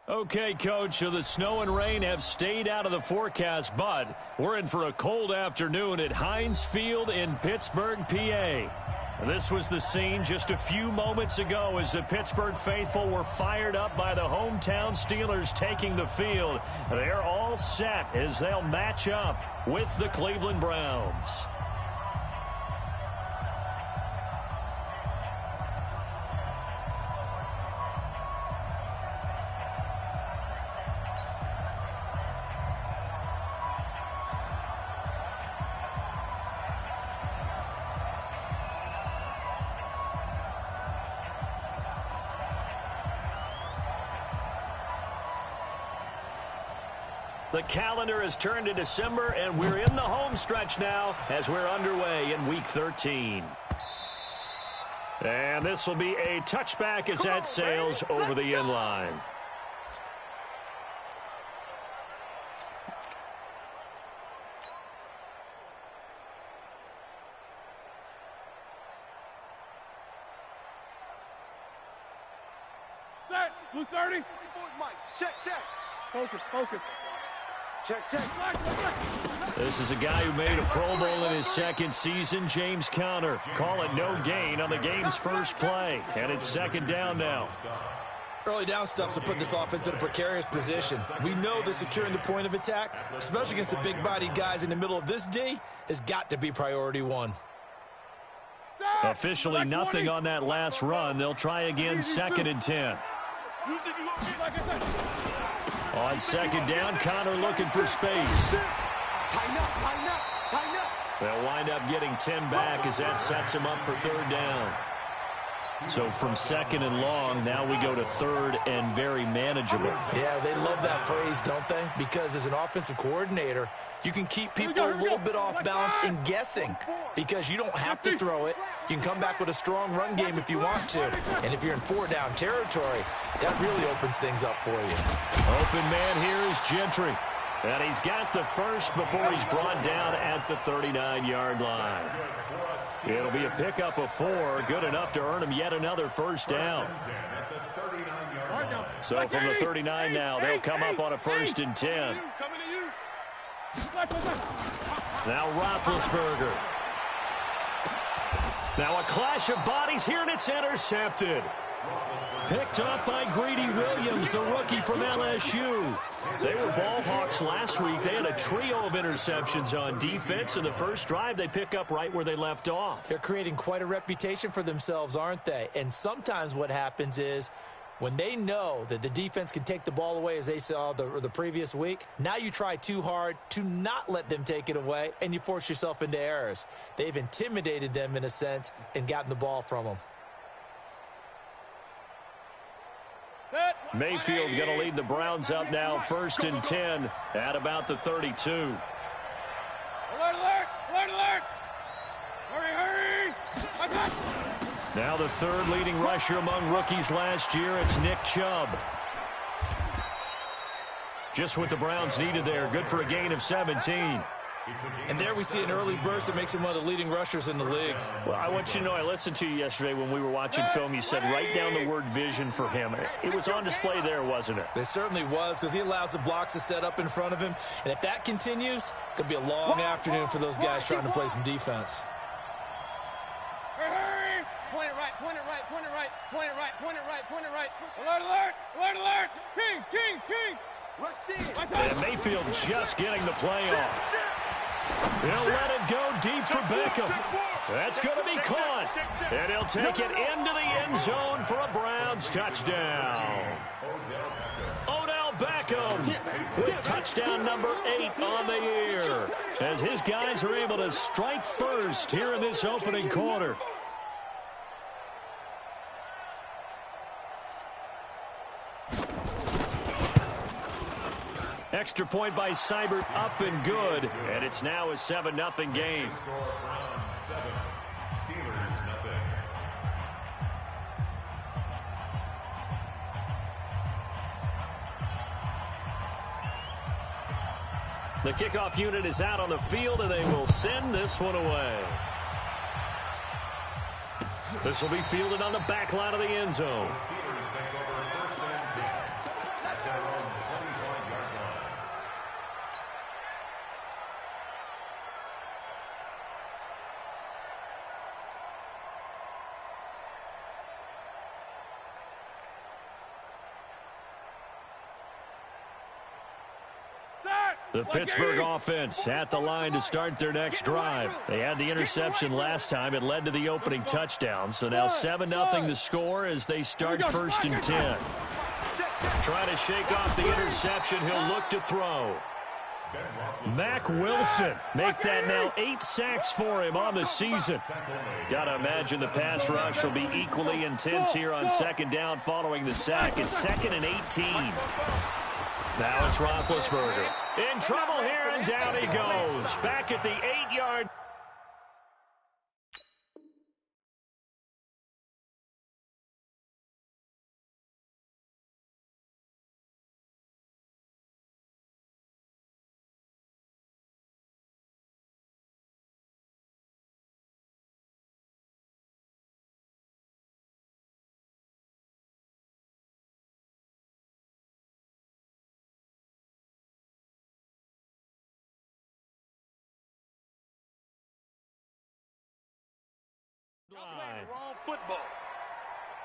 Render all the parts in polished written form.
Okay, Coach, so the snow and rain have stayed out of the forecast, but we're in for a cold afternoon at Heinz Field in Pittsburgh, PA. This was the scene just a few moments ago as the Pittsburgh faithful were fired up by the hometown Steelers taking the field. They're all set as they'll match up with the Cleveland Browns. The calendar has turned to December, and we're in the home stretch now as we're underway in Week 13. And this will be a touchback as that sails over the end line. Set, blue 30. Check, check. Focus, focus. Check, check. This is a guy who made a Pro Bowl in his second season, James Conner. Call it no gain on the game's first play. And it's second down now. Early down stuff to put this offense in a precarious position. We know that securing the point of attack, especially against the big-bodied guys in the middle of this D, has got to be priority one. Officially nothing on that last run. They'll try again second and 10. On second down, Conner looking for space. They'll wind up getting 10 back as that sets him up for third down. So from second and long, now we go to third and very manageable. Yeah, they love that phrase, don't they? Because as an offensive coordinator, you can keep people a little bit off balance and guessing because you don't have to throw it. You can come back with a strong run game if you want to. And if you're in four-down territory, that really opens things up for you. Open man here is Gentry. And he's got the first before he's brought down at the 39-yard line. It'll be a pickup of 4, good enough to earn him yet another first down. So from the 39 now, they'll come up on a first and 10. Now Roethlisberger. Now a clash of bodies here, and it's intercepted. Picked up by Greedy Williams, the rookie from LSU. They were ball hawks last week. They had a trio of interceptions on defense. In the first drive, they pick up right where they left off. They're creating quite a reputation for themselves, aren't they? And sometimes what happens is when they know that the defense can take the ball away, as they saw the previous week, now you try too hard to not let them take it away, and you force yourself into errors. They've intimidated them in a sense and gotten the ball from them. Mayfield going to lead the Browns up now, first and 10 at about the 32. Alert, alert, alert, alert. Hurry, hurry. Now the third leading rusher among rookies last year, it's Nick Chubb. Just what the Browns needed there, good for a gain of 17. And there we see an early burst that makes him one of the leading rushers in the league. Well, I want you to know, I listened to you yesterday when we were watching film. You said write down the word vision for him. It was on display there, wasn't it? It certainly was, because he allows the blocks to set up in front of him. And if that continues, it could be a long afternoon for those guys trying to play some defense. Hurry, point it right, point it right, point it right, point it right, point it right, point it right. Alert, alert, alert, alert. Kings, Kings, Kings. And Mayfield just getting the play off. He'll let it go deep for Beckham. That's going to be caught. And he'll take it into the end zone for a Browns touchdown. Odell Beckham with touchdown number 8 on the year, as his guys are able to strike first here in this opening quarter. Extra point by Seibert, up and good, and it's now a 7-0 game. The kickoff unit is out on the field, and they will send this one away. This will be fielded on the back line of the end zone. The Pittsburgh offense at the line to start their next drive. They had the interception last time. It led to the opening touchdown. So now 7-0 the score as they start 1st and 10. Trying to shake off the interception. He'll look to throw. Mack Wilson, make that now 8 sacks for him on the season. Got to imagine the pass rush will be equally intense here on 2nd down following the sack. It's 2nd and 18. Now it's Roethlisberger. In trouble here, and down he goes. Back at the 8-yard.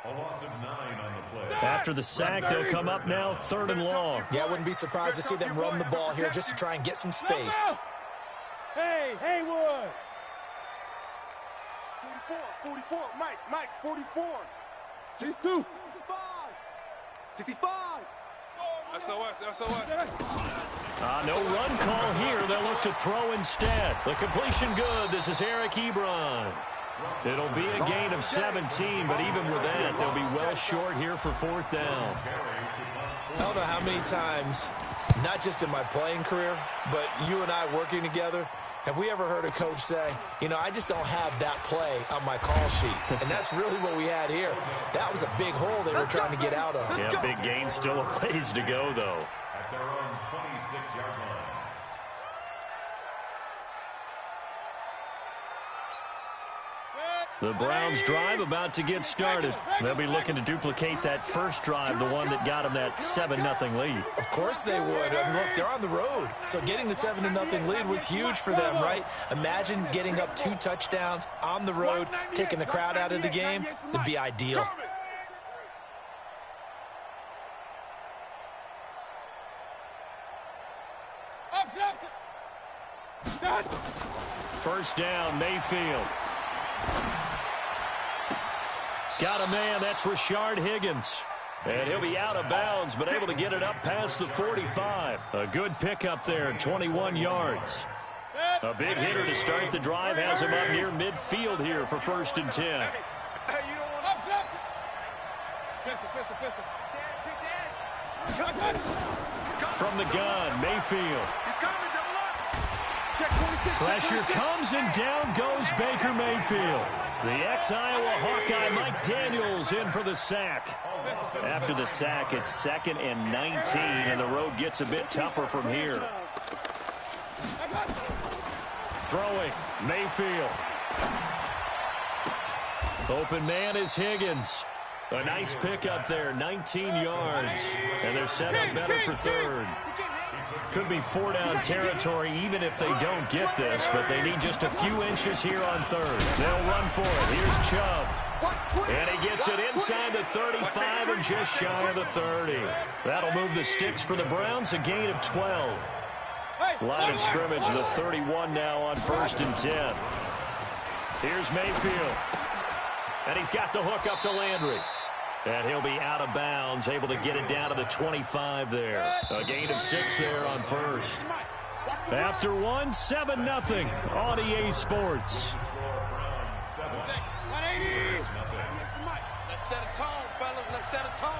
A loss of 9 on the play. After the sack, they'll come up now 3rd and long. Yeah, I wouldn't be surprised to see them run the ball here just to try and get some space. Hey, Haywood. 44, Mike, 44. 62. 65. SOS. No run call here. They'll look to throw instead. The completion good. This is Eric Ebron. It'll be a gain of 17, but even with that, they'll be well short here for 4th down. I don't know how many times, not just in my playing career, but you and I working together, have we ever heard a coach say, you know, I just don't have that play on my call sheet. And that's really what we had here. That was a big hole they were trying to get out of. Yeah, big gain, still a ways to go, though. At their own 26-yard line. The Browns drive about to get started. They'll be looking to duplicate that first drive, the one that got them that 7-0 lead. Of course they would. I mean, look, they're on the road. So getting the 7-0 lead was huge for them, right? Imagine getting up 2 touchdowns on the road, taking the crowd out of the game. It'd be ideal. First down, Mayfield. Got a man, that's Rashard Higgins. And he'll be out of bounds, but able to get it up past the 45. A good pickup there, 21 yards. A big hitter to start the drive, has him up near midfield here for 1st and 10. From the gun, Mayfield. Pressure comes, and down goes Baker Mayfield. The ex-Iowa Hawkeye Mike Daniels in for the sack. After the sack, it's 2nd and 19, and the road gets a bit tougher from here. Throwing, Mayfield. Open man is Higgins. A nice pickup there, 19 yards. And they're set up better for 3rd. Could be 4-down territory even if they don't get this, but they need just a few inches here on 3rd. They'll run for it. Here's Chubb. And he gets it inside the 35 and just shy of the 30. That'll move the sticks for the Browns, a gain of 12. Line of scrimmage, the 31 now on 1st and 10. Here's Mayfield. And he's got the hook up to Landry. And he'll be out of bounds, able to get it down to the 25 there. A gain of 6 there on 1st. After 7-0 on EA Sports. 180. Let's set a tone, fellas. Let's set a tone.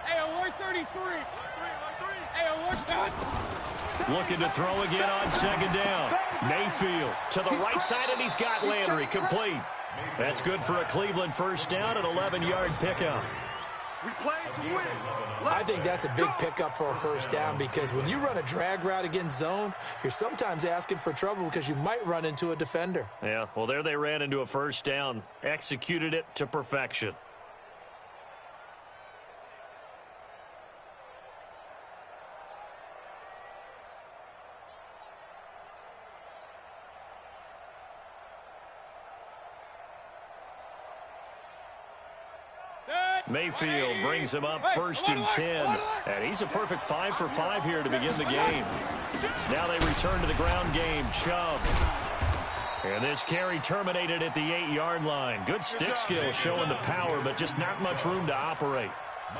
Hey, alert 33. Hey, alert that. Looking to throw again on 2nd down. Mayfield to the right side, and he's got Landry complete. That's good for a Cleveland 1st down, an 11-yard pickup. We play to win. I think that's a big pickup for a 1st down because when you run a drag route against zone, you're sometimes asking for trouble because you might run into a defender. Yeah, well, there they ran into a 1st down, executed it to perfection. Mayfield brings him up first and 10. And he's a perfect 5 for 5 here to begin the game. Now they return to the ground game. Chubb. And this carry terminated at the 8-yard line. Good stick skill showing the power, but just not much room to operate.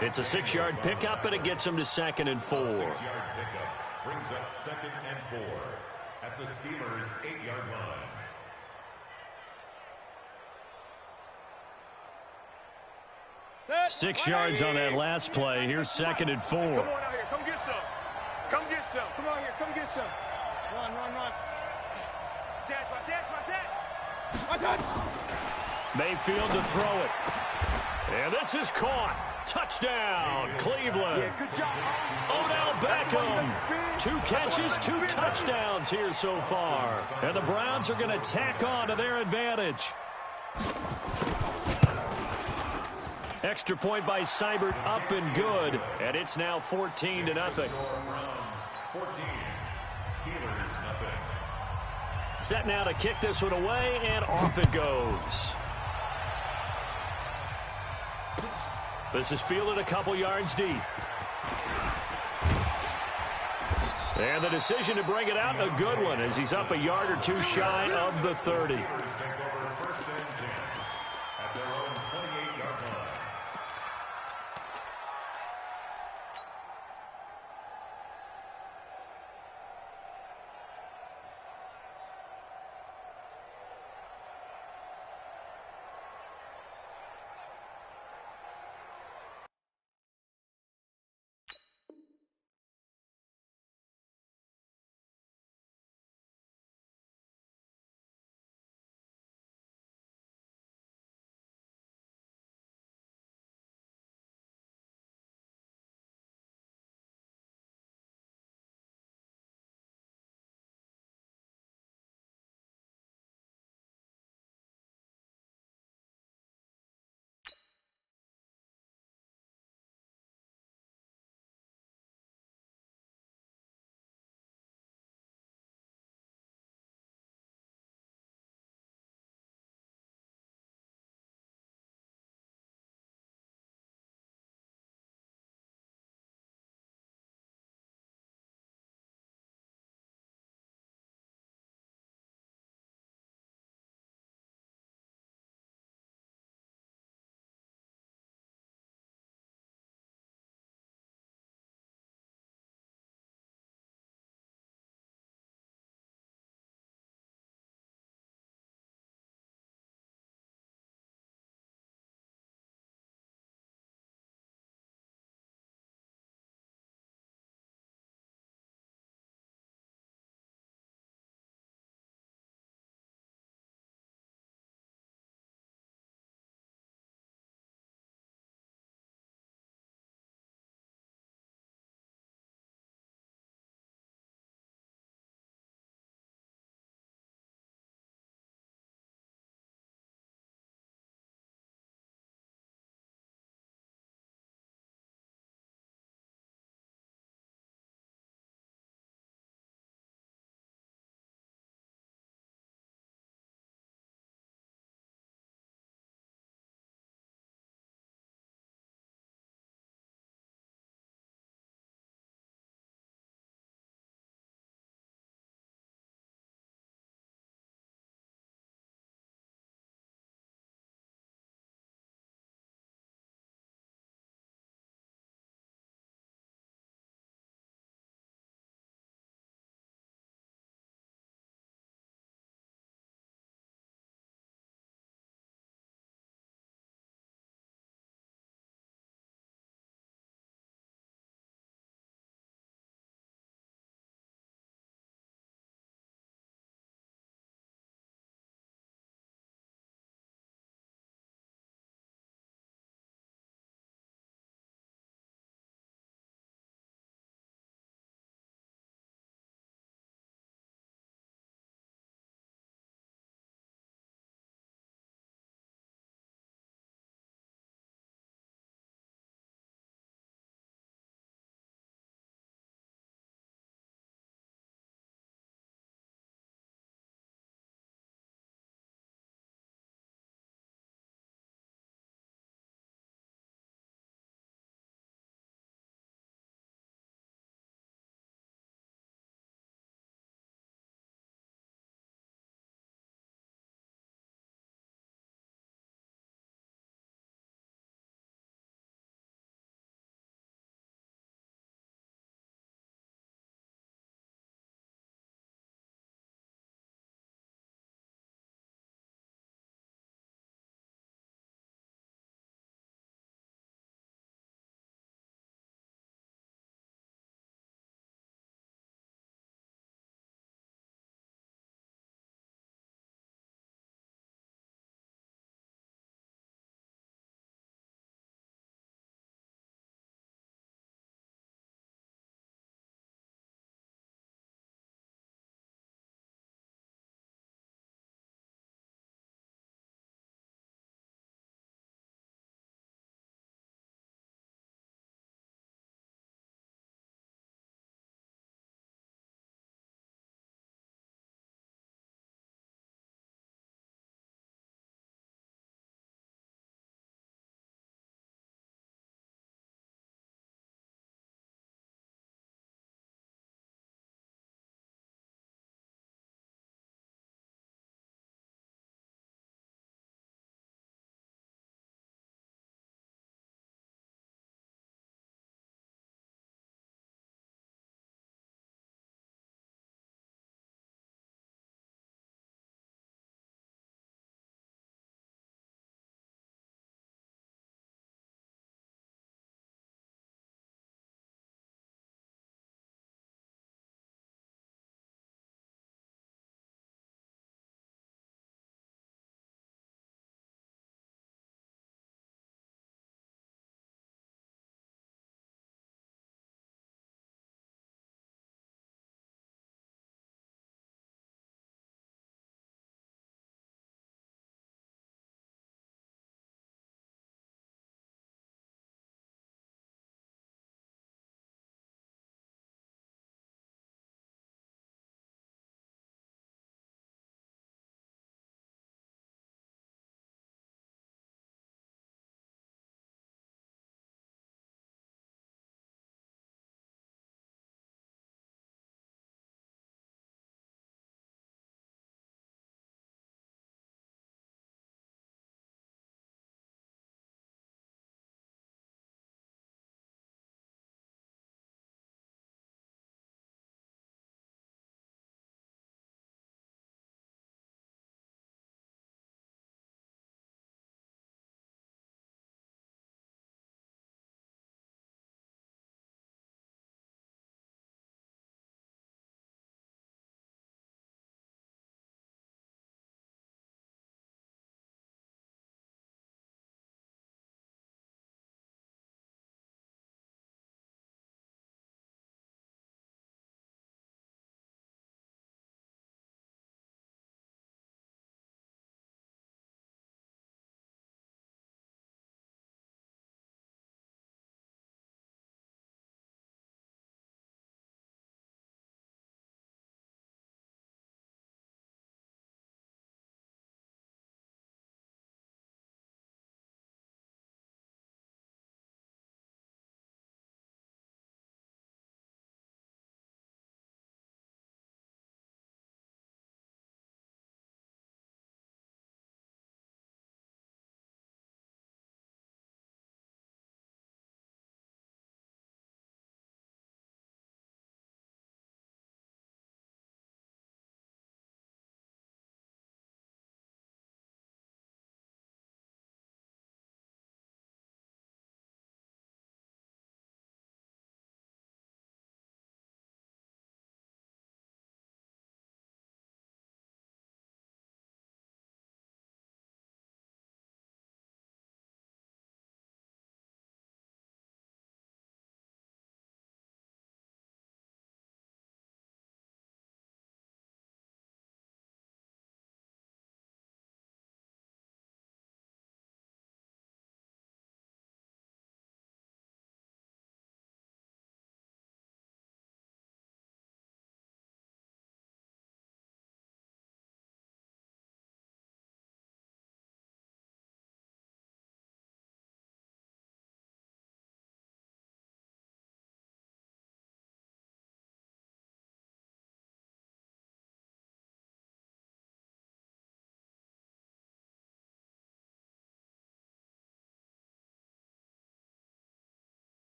It's a 6-yard pickup, and it gets him to 2nd and 4. 6-yard pickup brings up 2nd and 4 at the Steelers' 8-yard line. Set. 6 yards on that last play. Here's 2nd and 4. Come on out here. Come get some. Come get some. Come on here. Come get some. Run, run, run. Set, My touch. Mayfield to throw it. And this is caught. Touchdown, Cleveland. Yeah, good job. Odell Beckham. 2 catches, 2 touchdowns here so far. And the Browns are going to tack on to their advantage. Extra point by Seibert, up and good. And it's now 14-0. 14. Steelers nothing. Set now to kick this one away, and off it goes. This is fielded a couple yards deep. And the decision to bring it out, a good one, as he's up a yard or 2 shy of the 30.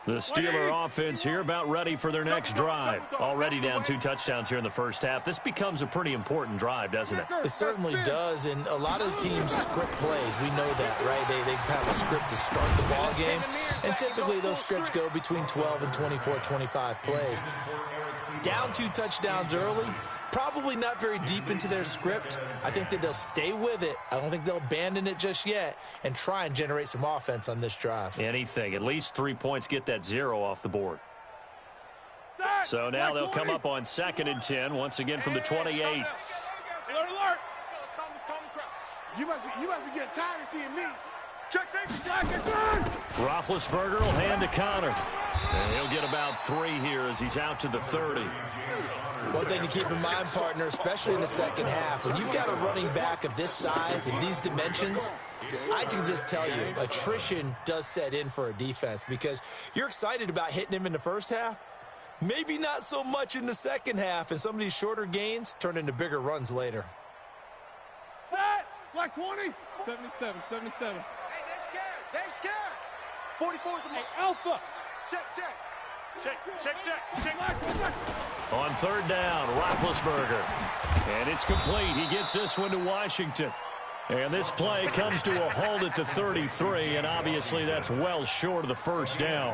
The Steeler offense here about ready for their next drive. Already down 2 touchdowns here in the first half. This becomes a pretty important drive, doesn't it? It certainly does, and a lot of the teams script plays. We know that, right? They have a script to start the ball game, and typically those scripts go between 12 and 24, 25 plays. Down 2 touchdowns early, probably not very deep into their script. I think that they'll stay with it. I don't think they'll abandon it just yet and try and generate some offense on this drive. Anything. At least 3 points, get that 0 off the board. So now they'll come up on 2nd and 10, once again from the 28. Alert, alert. You must be getting tired of seeing me. Check safety, Jack. Roethlisberger will hand to Connor. And he'll get about 3 here as he's out to the 30. One thing to keep in mind, partner, especially in the second half, when you've got a running back of this size and these dimensions, I can just tell you, attrition does set in for a defense because you're excited about hitting him in the first half, maybe not so much in the second half, and some of these shorter gains turn into bigger runs later. Set! Black 20. 77, 77. They're scared. 44 is the mark. Alpha. Check. On 3rd down, Roethlisberger. And it's complete. He gets this one to Washington. And this play comes to a halt at the 33, and obviously that's well short of the first down.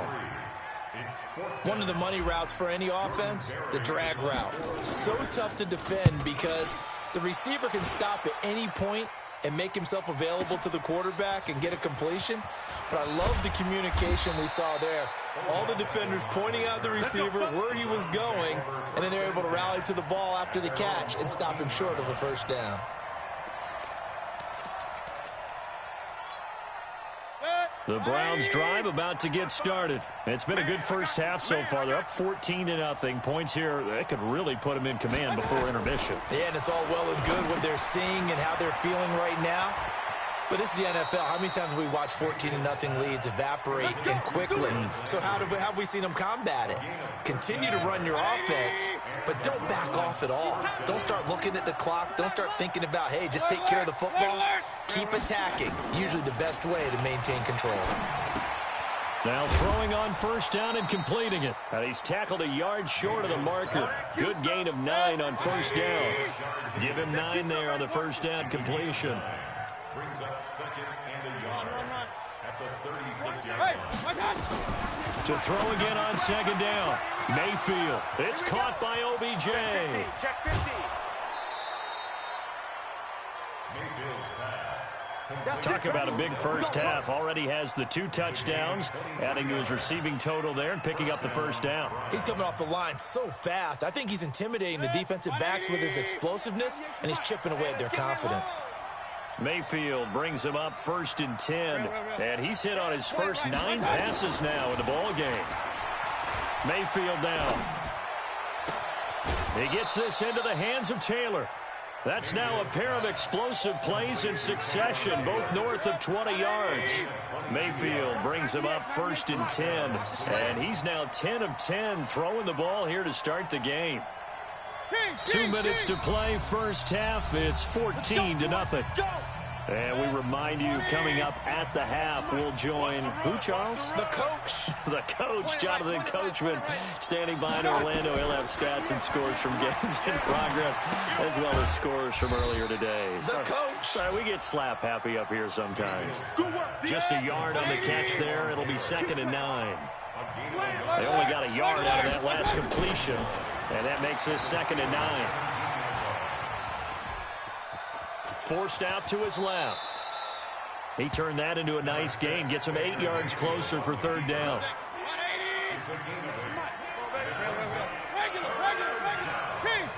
One of the money routes for any offense, the drag route. So tough to defend because the receiver can stop at any point and make himself available to the quarterback and get a completion. But I love the communication we saw there. All the defenders pointing out the receiver, where he was going, and then they're able to rally to the ball after the catch and stop him short of a first down. The Browns drive about to get started. It's been a good first half so far. They're up 14-0. Points here, that could really put them in command before intermission. Yeah, and it's all well and good what they're seeing and how they're feeling right now. But this is the NFL. How many times have we watched 14-0 leads evaporate and quickly? So how have we seen them combat it? Continue to run your offense, but don't back off at all. Don't start looking at the clock. Don't start thinking about, hey, just take care of the football. Keep attacking. Usually the best way to maintain control. Now throwing on 1st down and completing it. And he's tackled a yard short of the marker. Good gain of 9 on 1st down. Give him 9 there on the 1st down completion. Brings up 2nd and a yard at the 36-yard line. To throw again on 2nd down. Mayfield. It's caught by OBJ. Check 50. Mayfield's pass. Talk about a big first half. Already has the 2 touchdowns, adding to his receiving total there and picking up the 1st down. He's coming off the line so fast. I think he's intimidating the defensive backs with his explosiveness, and he's chipping away at their confidence. Mayfield brings him up 1st and 10, and he's hit on his first 9 passes now in the ball game. Mayfield down. He gets this into the hands of Taylor. That's now a pair of explosive plays in succession, both north of 20 yards. Mayfield brings him up 1st and 10, and he's now 10 of 10 throwing the ball here to start the game. 2 minutes to play, first half. It's 14-0. And we remind you, coming up at the half, we'll join who, Charles? The coach. The coach, Jonathan Coachman, standing by in Orlando. He'll have stats and scores from games in progress, as well as scores from earlier today. The coach. Sorry, we get slap happy up here sometimes. Just a yard on the catch there. It'll be 2nd and 9. They only got a yard out of that last completion, and that makes this 2nd and 9. Forced out to his left. He turned that into a nice gain. Gets him 8 yards closer for 3rd down. Kings.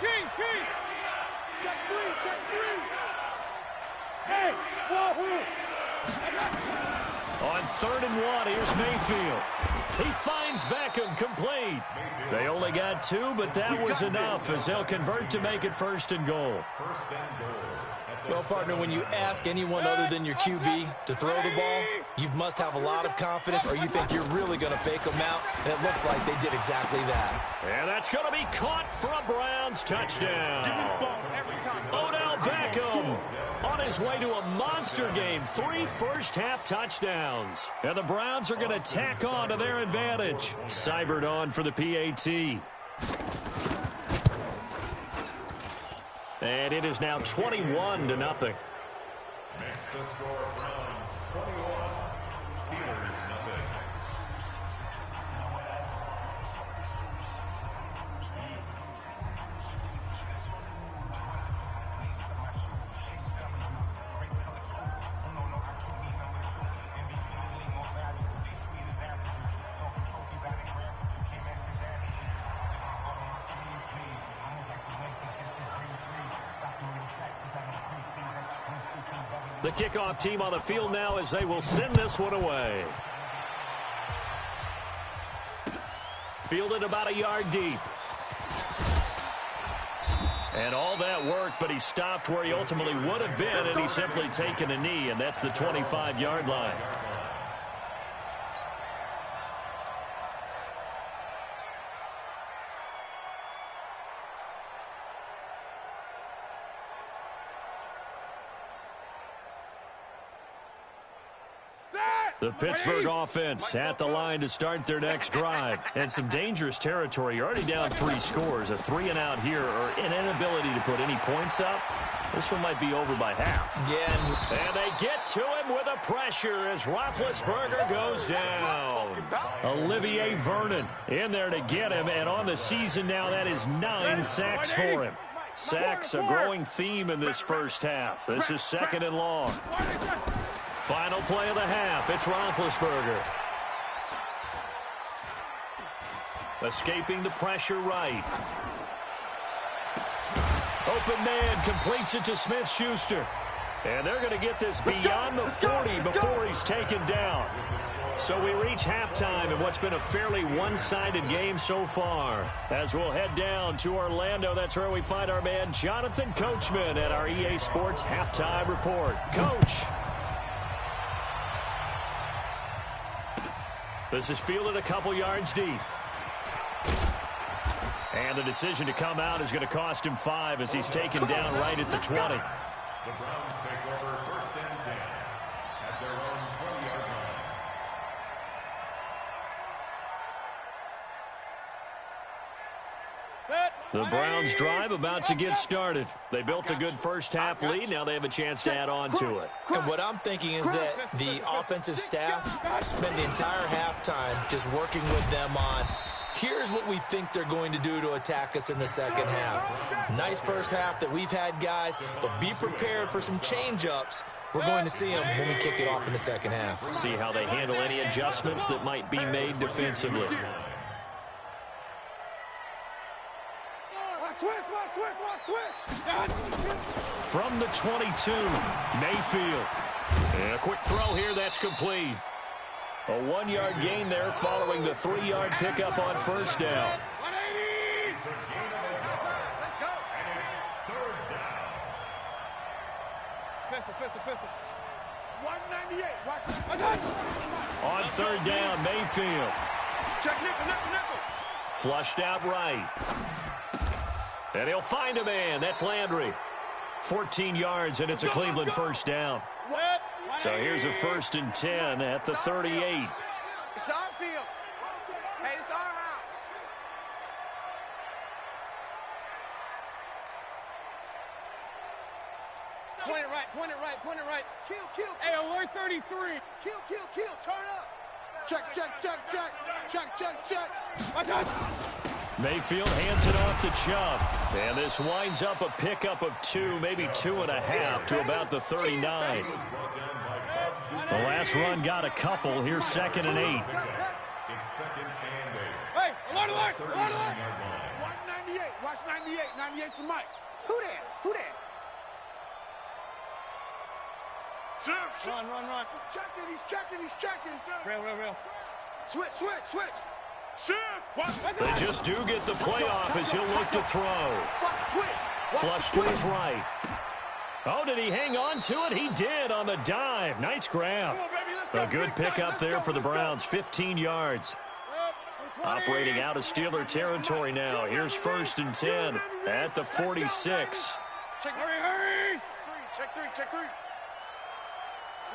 Check 3. Hey, wahoo. On 3rd and 1, here's Mayfield. He finds Beckham, complete. They only got 2, but that was enough as they'll convert to make it 1st and goal. Well, partner, when you ask anyone other than your QB to throw the ball, you must have a lot of confidence, or you think you're really going to fake them out, and it looks like they did exactly that. And that's going to be caught for a Browns touchdown. Odell Beckham on his way to a monster game. 3 first-half touchdowns. And the Browns are going to tack on to their advantage. Cybert on for the PAT. And it is now 21-0. Makes the score Browns 21, Steelers nothing. The kickoff team on the field now as they will send this one away. Fielded about a yard deep. And all that work, but he stopped where he ultimately would have been, and he's simply taken a knee, and that's the 25-yard line. The Pittsburgh offense at the line to start their next drive. And some dangerous territory. You're already down 3 scores. A 3-and-out here or an inability to put any points up. This one might be over by half. Yeah. And they get to him with a pressure as Roethlisberger goes down. Olivier Vernon in there to get him. And on the season now, that is 9 sacks for him. Sacks, a growing theme in this first half. This is 2nd and long. Final play of the half. It's Roethlisberger. Escaping the pressure right. Open man completes it to Smith-Schuster. And they're going to get this beyond the 40 before he's taken down. So we reach halftime in what's been a fairly one-sided game so far. As we'll head down to Orlando, that's where we find our man Jonathan Coachman at our EA Sports Halftime Report. Coach. This is fielded a couple yards deep. And the decision to come out is going to cost him 5 as he's taken down right at the 20. The Browns take over 1st and 10 at their own 20-yard line. The Browns drive about to get started. They built a good first-half lead. Now they have a chance to add on to it. And what I'm thinking is that the offensive staff spent the entire halftime just working with them on, here's what we think they're going to do to attack us in the second half. Nice first half that we've had, guys, but be prepared for some change-ups. We're going to see them when we kick it off in the second half. See how they handle any adjustments that might be made defensively. From the 22, Mayfield. And a quick throw here, that's complete. A 1-yard gain there following the 3-yard pickup on first down. It's a gain of 11. Let's go. And it's 3rd down. Pistol. 198. Watch that. On 3rd down, Mayfield. Check nickel. Flushed out right. And he'll find a man. That's Landry. 14 yards, and it's a Cleveland first down. So here's a 1st and 10 at the 38. It's our field. Hey, it's our house. Point it right. Kill. Hey, alert 33. Kill. Turn up. Check. Watch out. Mayfield hands it off to Chubb. And this winds up a pickup of 2, maybe 2.5 to about the 39. The last run got a couple. Here's 2nd and 8. It's 2nd and 8. Hey, alert. 39-yard line. 198. Watch 98. 98 for Mike. Who that? Run. He's checking. Real. Switch. They just do get the playoff as he'll look to throw. Flush to his right. Oh, did he hang on to it? He did on the dive. Nice grab. A good pickup there for the Browns. 15 yards. Operating out of Steeler territory now. Here's 1st and 10 at the 46. Hurry. Check three, check three.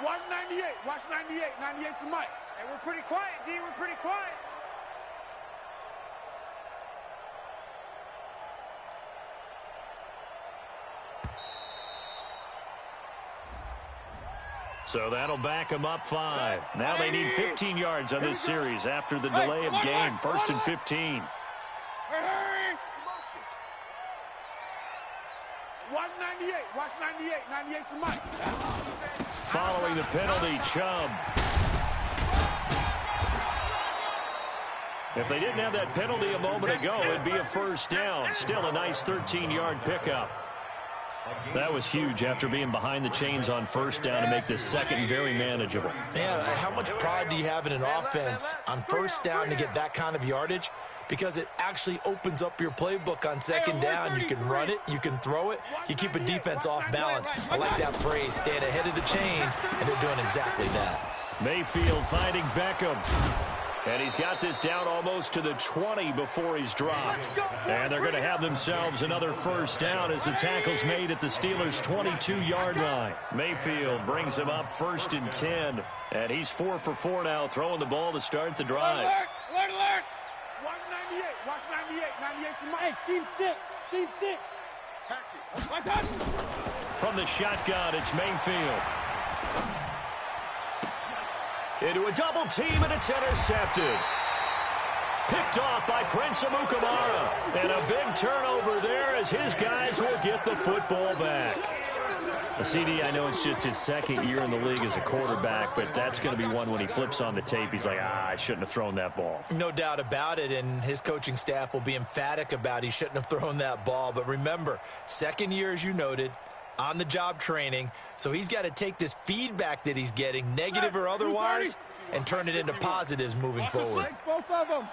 Watch 98, watch 98. 98's the mic. Hey, we're pretty quiet, D. We're pretty quiet. So that'll back them up 5. Now they need 15 yards on this series after the delay of game. 1st and 15. Hurry! Watch 98, watch 98. 98's the mic. Following the penalty, Chubb. If they didn't have that penalty a moment ago, it'd be a first down. Still a nice 13-yard pickup. That was huge after being behind the chains on first down to make this second very manageable. Yeah, how much pride do you have in an offense on first down to get that kind of yardage? Because it actually opens up your playbook on second down. You can run it, you can throw it, you keep a defense off balance. I like that phrase, staying ahead of the chains, and they're doing exactly that. Mayfield finding Beckham. And he's got this down almost to the 20 before he's dropped. And they're going to have themselves another first down as the tackle's made at the Steelers' 22-yard line. Mayfield brings him up 1st and 10. And he's 4 for 4 now, throwing the ball to start the drive. Alert, alert! Watch 98, watch 98. 98's the mic. Hey, Steve 6. Steve 6. Patch it. From the shotgun, it's Mayfield. Into a double team, and it's intercepted. Picked off by Prince Amukamara. And a big turnover there as his guys will get the football back. CD, I know it's just his second year in the league as a quarterback, but that's going to be one when he flips on the tape. He's like, I shouldn't have thrown that ball. No doubt about it, and his coaching staff will be emphatic about he shouldn't have thrown that ball. But remember, second year, as you noted, on-the-job training, so he's got to take this feedback that he's getting, negative or otherwise, and turn it into positives moving forward. Both of them.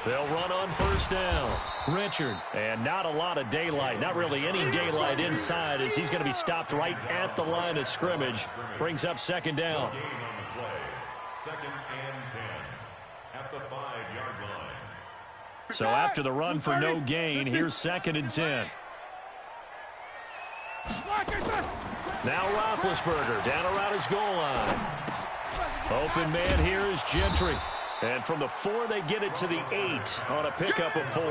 They'll run on first down. Richard, and not a lot of daylight, not really any daylight inside as he's going to be stopped right at the line of scrimmage. Brings up second down. Gain on the play. 2nd and 10 at the 5-yard line. So after the run for no gain, here's 2nd and 10. Now Roethlisberger down around his goal line. Open man here is Gentry. And from the 4, they get it to the 8 on a pickup of 4.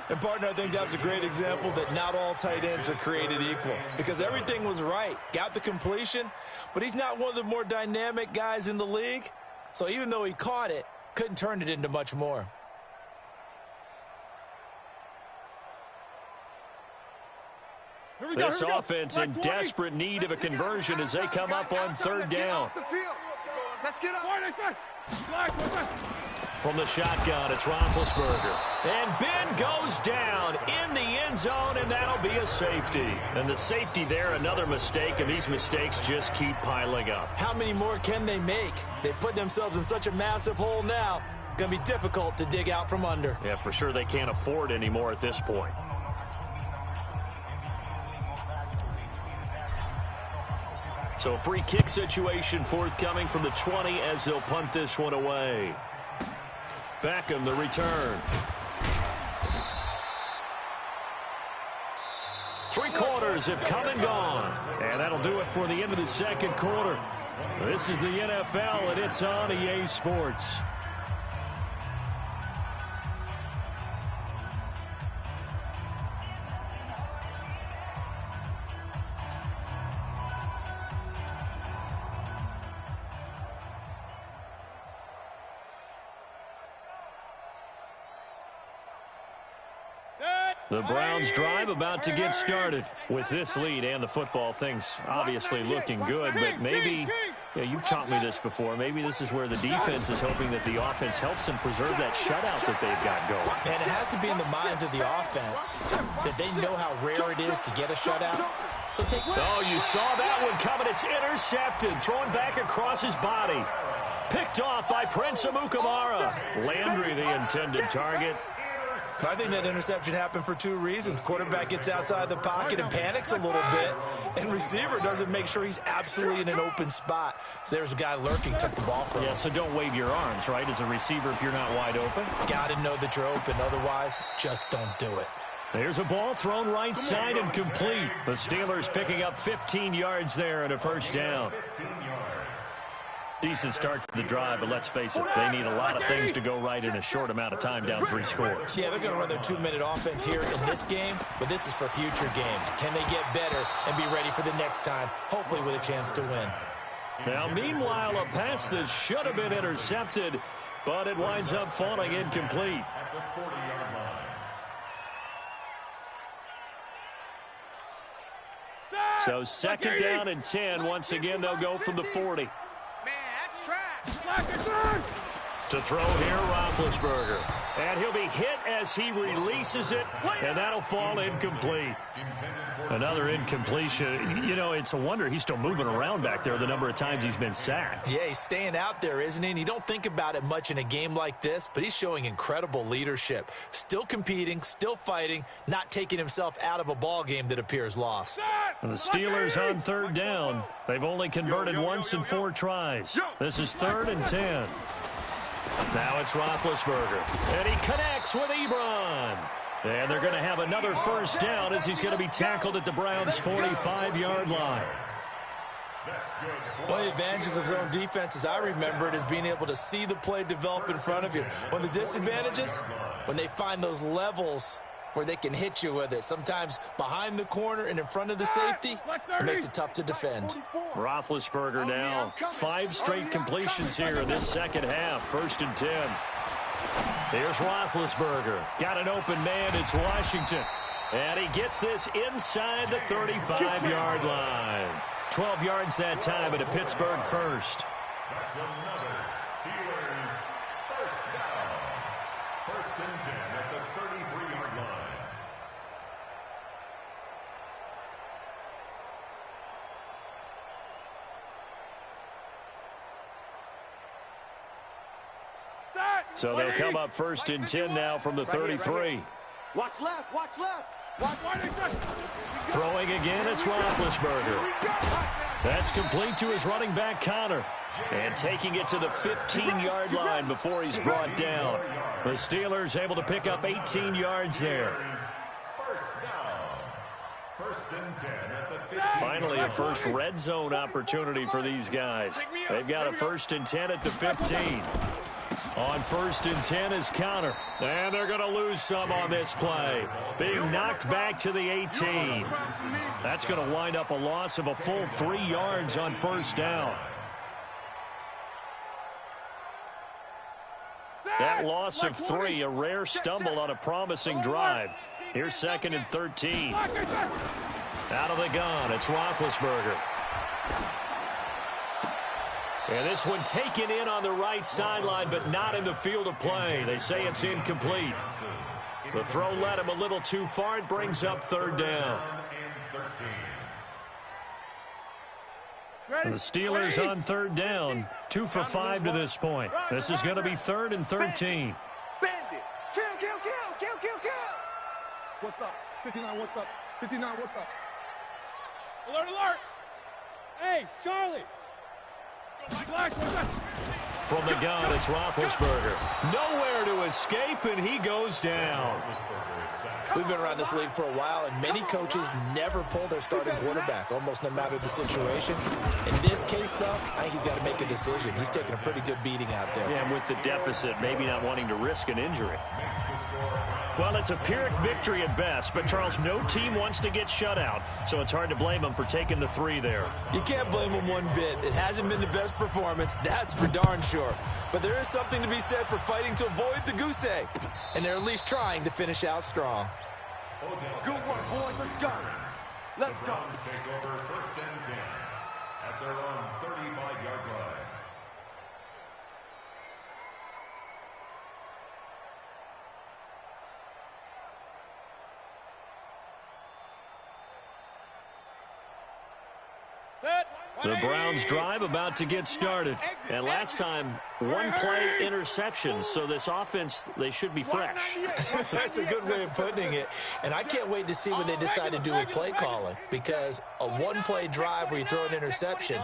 And, partner, I think that was a great example that not all tight ends are created equal. Because everything was right. Got the completion, but he's not one of the more dynamic guys in the league. So even though he caught it, couldn't turn it into much more. This offense in desperate need of a conversion as they come up on 3rd down. Let's get up. From the shotgun, it's Roethlisberger. And Ben goes down in the end zone, and that'll be a safety. And the safety there, another mistake, and these mistakes just keep piling up. How many more can they make? They put themselves in such a massive hole now. Going to be difficult to dig out from under. Yeah, for sure they can't afford anymore at this point. So a free kick situation forthcoming from the 20 as they'll punt this one away. Beckham, the return. 3 quarters have come and gone. And that'll do it for the end of the 2nd quarter. This is the NFL, and it's on EA Sports. The Browns drive about to get started. With this lead and the football, things obviously looking good, but maybe, you've taught me this before, maybe this is where the defense is hoping that the offense helps them preserve that shutout that they've got going. And it has to be in the minds of the offense that they know how rare it is to get a shutout. So take. Oh, you saw that one coming. It's intercepted, thrown back across his body. Picked off by Prince Amukamara. Landry, the intended target. I think that interception happened for 2 reasons. Quarterback gets outside the pocket and panics a little bit, and receiver doesn't make sure he's absolutely in an open spot. So there's a guy lurking, took the ball from him. Yeah, so don't wave your arms, right, as a receiver if you're not wide open. Got to know that you're open. Otherwise, just don't do it. There's a ball thrown right side and complete. The Steelers picking up 15 yards there and a first down. Decent start to the drive, but let's face it, they need a lot of things to go right in a short amount of time, down 3 scores. Yeah, they're going to run their 2-minute offense here in this game, but this is for future games. Can they get better and be ready for the next time, hopefully with a chance to win? Now, meanwhile, a pass that should have been intercepted, but it winds up falling incomplete. At the 40-yard line. So second down and 10. Once again, they'll go from the 40. To throw here, Roethlisberger. And he'll be hit as he releases it, and that'll fall incomplete. Another incompletion. You know, it's a wonder he's still moving around back there the number of times he's been sacked. Yeah, he's staying out there, isn't he? And you don't think about it much in a game like this, but he's showing incredible leadership. Still competing, still fighting, not taking himself out of a ball game that appears lost. And the Steelers on third down. They've only converted once in 4 tries. This is 3rd and 10. Now it's Roethlisberger. And he connects with Ebron. And they're going to have another first down as he's going to be tackled at the Browns' 45-yard line. One of the advantages of zone defense, as I remember it, is being able to see the play develop in front of you. One of the disadvantages, when they find those levels where they can hit you with it, sometimes behind the corner and in front of the safety, it makes it tough to defend. Roethlisberger now, 5 straight completions here in this second half. 1st and 10. Here's Roethlisberger. Got an open man. It's Washington. And he gets this inside the 35-yard line. 12 yards that time at a Pittsburgh first. That's another Steelers first down. 1st and 10 at the 33-yard line. So they'll come up 1st and 10 now from the 33. Watch left, watch left. Throwing again, it's Roethlisberger. That's complete to his running back, Connor. And taking it to the 15-yard line before he's brought down. The Steelers able to pick up 18 yards there. First down. 1st and 10 at the 15. Finally, a first red zone opportunity for these guys. They've got a 1st and 10 at the 15. On 1st and 10 is Connor. And they're going to lose some on this play. Being knocked back to the 18. That's going to wind up a loss of a full 3 yards on 1st down. That loss of 3, a rare stumble on a promising drive. Here's 2nd and 13. Out of the gun, it's Roethlisberger. And this one taken in on the right sideline, but not in the field of play. They say it's incomplete. The throw led him a little too far. It brings up 3rd down. And the Steelers on 3rd down. 2 for 5 to this point. This is going to be 3rd and 13. Bandit. Kill. What's up? 59, what's up? 59, what's up? Alert. Hey, Charlie. From the gun, it's Roethlisberger. Nowhere to escape, and he goes down. We've been around this league for a while, and many coaches never pull their starting quarterback, almost no matter the situation. In this case, though, I think he's got to make a decision. He's taking a pretty good beating out there. Yeah, and with the deficit, maybe not wanting to risk an injury. Well, it's a Pyrrhic victory at best, but, Charles, no team wants to get shut out, so it's hard to blame them for taking the 3 there. You can't blame them one bit. It hasn't been the best performance, that's for darn sure. But there is something to be said for fighting to avoid the goose egg, and they're at least trying to finish out strong. Good work, boys. Let's go. Let's go. Take over 1st and 10 at their own 35-yard line. The Browns drive about to get started. And last time, 1-play interception. So this offense, they should be fresh. That's a good way of putting it. And I can't wait to see what they decide to do with play calling. Because a 1-play drive where you throw an interception,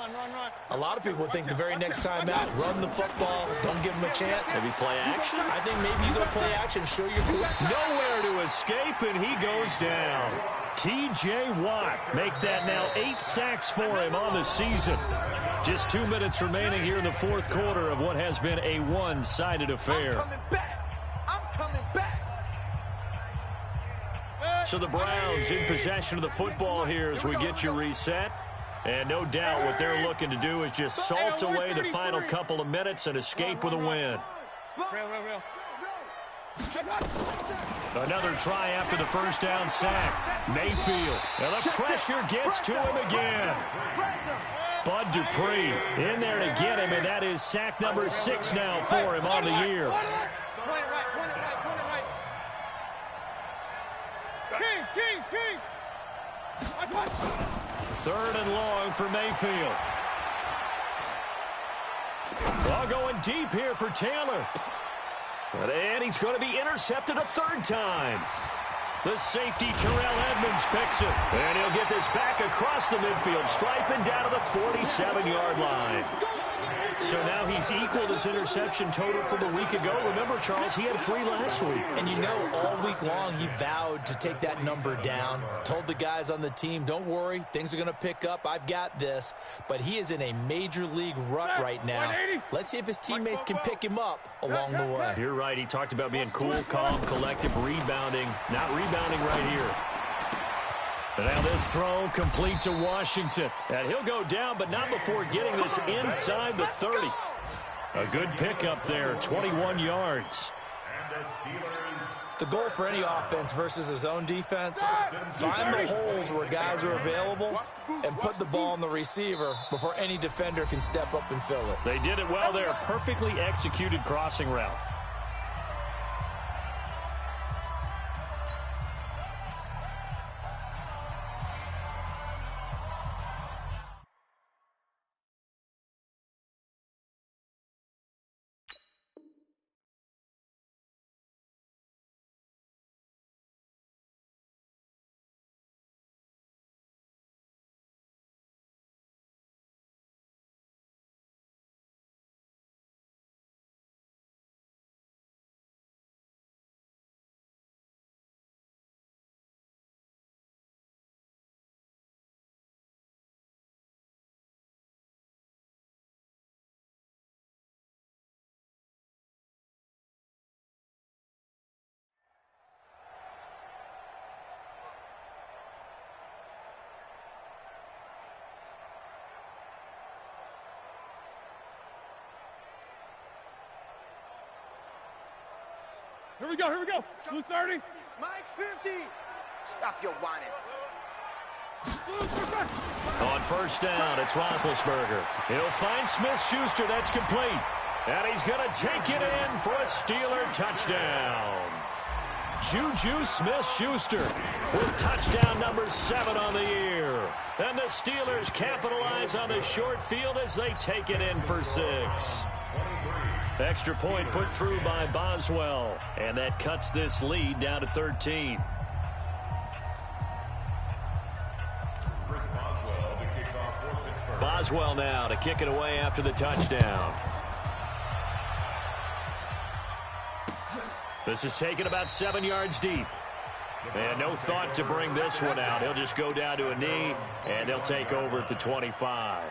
a lot of people would think the very next time out, run the football, don't give them a chance. Maybe play action? I think maybe you go play action, show your group. Nowhere there to escape, and he goes down. T.J. Watt make that now 8 sacks for him on the season. Just 2 minutes remaining here in the fourth quarter of what has been a one-sided affair. I'm coming back. So the Browns in possession of the football here as we get you reset. And no doubt what they're looking to do is just salt away the final couple of minutes and escape with a win. Real. Another try after the first down sack. Mayfield. And the pressure gets to him again. Bud Dupree in there to get him, and that is sack number 6 now for him on the year. Point it right. Kings. Third and long for Mayfield. Ball going deep here for Taylor. And he's going to be intercepted a third time. The safety, Terrell Edmonds, picks it. And he'll get this back across the midfield stripe and down to the 47-yard line. So now he's equaled his interception total from a week ago. Remember, Charles, he had 3 last week. And you know, all week long he vowed to take that number down. Told the guys on the team, don't worry, things are going to pick up. I've got this. But he is in a major league rut right now. Let's see if his teammates can pick him up along the way. You're right. He talked about being cool, calm, collective, rebounding. Not rebounding right here. And now this throw complete to Washington. And he'll go down, but not before getting this inside the 30. A good pickup there, 21 yards. The goal for any offense versus his own defense, find the holes where guys are available and put the ball on the receiver before any defender can step up and fill it. They did it well there. Perfectly executed crossing route. Here we go. Blue 30. Mike 50. Stop your whining. On first down, it's Roethlisberger. He'll find Smith-Schuster. That's complete. And he's going to take it in for a Steeler touchdown. Juju Smith-Schuster with touchdown number 7 on the year. And the Steelers capitalize on the short field as they take it in for 6. Extra point put through by Boswell. And that cuts this lead down to 13. Boswell now to kick it away after the touchdown. This is taken about 7 yards deep. And no thought to bring this one out. He'll just go down to a knee, and they'll take over at the 25.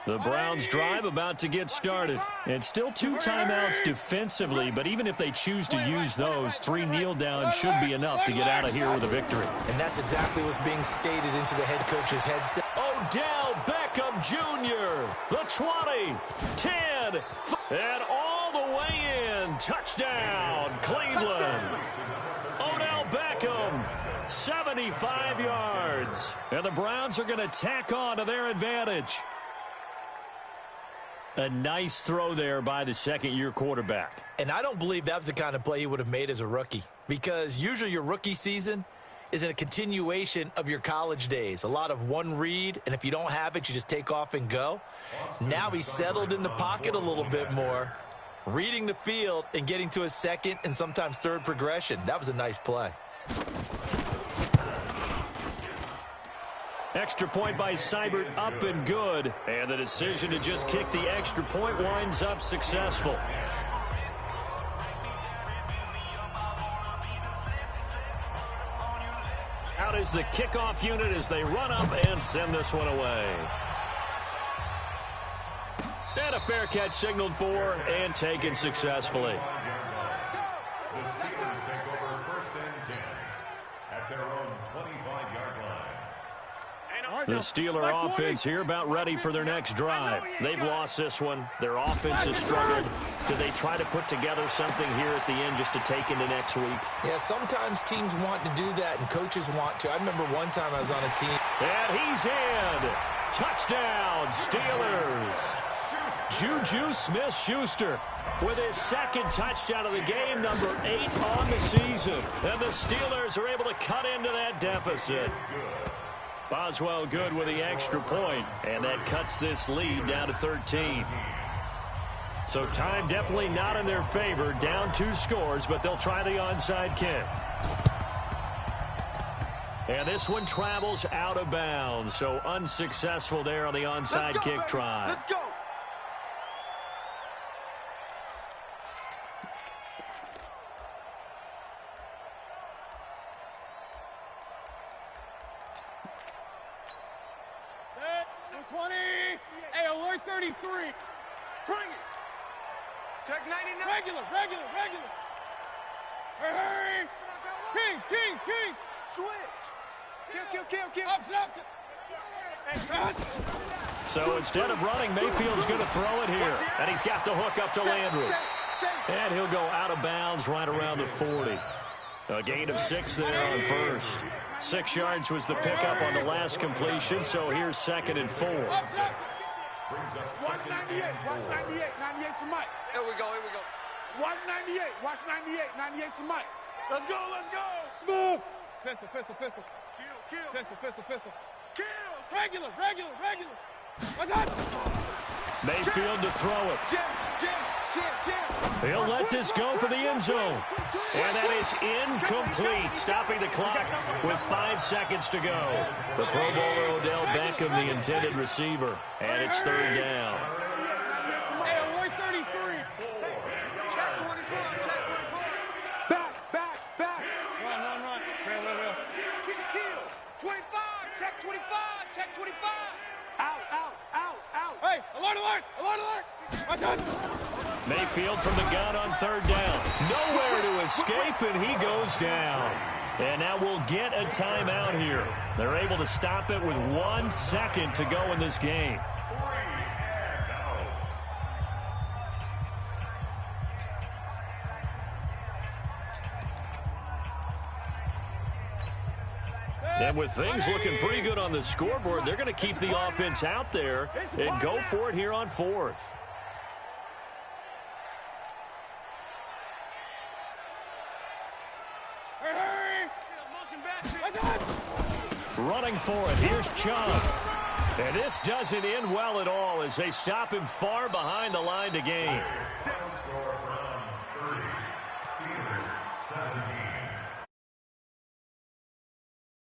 The Browns drive about to get started. And still 2 timeouts defensively, but even if they choose to use those, 3 kneel downs should be enough to get out of here with a victory. And that's exactly what's being stated into the head coach's headset. Odell Beckham Jr., the 20, 10, and all the way in. Touchdown, Cleveland. Odell Beckham, 75 yards. And the Browns are going to tack on to their advantage. A nice throw there by the second-year quarterback. And I don't believe that was the kind of play he would have made as a rookie, because usually your rookie season is a continuation of your college days. A lot of one read, and if you don't have it, you just take off and go. Now he's settled in the pocket a little bit more, reading the field and getting to a second and sometimes third progression. That was a nice play. Extra point by Seibert, up and good. And the decision to just kick the extra point winds up successful. Out is the kickoff unit as they run up and send this one away. And a fair catch signaled for and taken successfully. The Steelers take over 1st and 10 at their own 25-yard line. The Steeler offense here about ready for their next drive. They've lost this one. Their offense has struggled. Do they try to put together something here at the end just to take into next week? Yeah, sometimes teams want to do that and coaches want to. I remember one time I was on a team. And he's in. Touchdown, Steelers. Juju Smith-Schuster with his second touchdown of the game, number 8 on the season. And the Steelers are able to cut into that deficit. Boswell good with the extra point, and that cuts this lead down to 13. So time definitely not in their favor. Down 2 scores, but they'll try the onside kick. And this one travels out of bounds, so unsuccessful there on the onside kick try. Let's go. Set, 20. Hey, alert 33. Bring it. Check 99. Regular. Hurry. Kings. Switch. Kill. Up. So instead of running, Mayfield's going to throw it here. And he's got the hook up to Landry. And he'll go out of bounds right around the 40. A gain of 6 there on first. 6 yards was the pickup on the last completion, so here's 2nd and 4. Watch 98. Watch 98. 98 for Mike. Here we go. Watch 98. Watch 98. 98 for Mike. Let's go. Smooth. Pistol. Kill. Pistol. Kill. Regular. What's that? Mayfield to throw it. Jam. He'll let this go for the end zone. And that is incomplete, stopping the clock with 5 seconds to go. The Pro Bowler Odell Beckham, the intended receiver. And it's 3rd down. Hey, alert 33. Check 24. Back. Run. Real. Kill. 25. Check 25. Out. Hey, alert. What's that? Mayfield from the gun on 3rd down. Nowhere to escape, and he goes down. And now we'll get a timeout here. They're able to stop it with 1 second to go in this game. And with things looking pretty good on the scoreboard, they're going to keep the offense out there and go for it here on 4th. Hurry. Running for it. Here's Chung. And this doesn't end well at all as they stop him far behind the line to gain. Final score